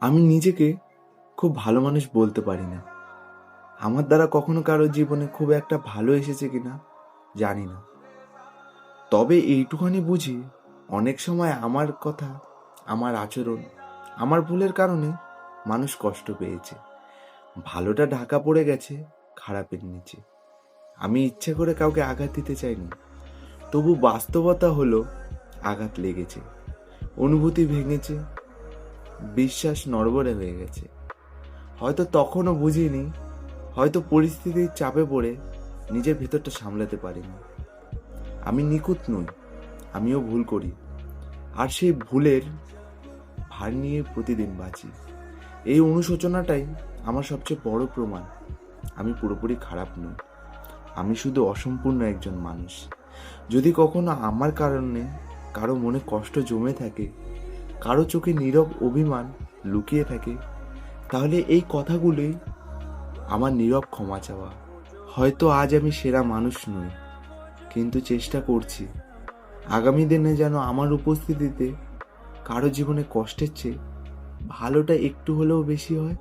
আমি নিজেকে খুব ভালো মানুষ বলতে পারি না। আমার দ্বারা কখনো কারো জীবনে খুব একটা ভালো এসেছে কিনা জানি না। তবে এইটুখানি বুঝি, অনেক সময় আমার কথা, আমার আচরণ, আমার ভুলের কারণে মানুষ কষ্ট পেয়েছে। ভালোটা ঢাকা পড়ে গেছে খারাপের নিচে। আমি ইচ্ছে করে কাউকে আঘাত দিতে চাইনি, তবু বাস্তবতা হলো আঘাত লেগেছে, অনুভূতি ভেঙেছে, বিশ্বাস নড়বড়ে হয়ে গেছে। হয়তো তখনও বুঝিনি, হয়তো পরিস্থিতির চাপে পড়ে নিজের ভেতরটা সামলাতে পারিনি। আমি নিখুঁত নই, আমিও ভুল করি, আর সেই ভুলের ভার নিয়ে প্রতিদিন বাঁচি। এই অনুশোচনাটাই আমার সবচেয়ে বড় প্রমাণ আমি পুরোপুরি খারাপ নই, আমি শুধু অসম্পূর্ণ একজন মানুষ। যদি কখনো আমার কারণে কারো মনে কষ্ট জমে থাকে, কারো চোখে নীরব অভিমান লুকিয়ে থাকে, তাহলে এই কথাগুলোই আমার নীরব ক্ষমা চাওয়া। হয়তো আজ আমি সেরা মানুষ নই, কিন্তু চেষ্টা করছি আগামী দিনে যেন আমার উপস্থিতিতে কারো জীবনে কষ্টের চেয়ে ভালোটা একটু হলেও বেশি হয়।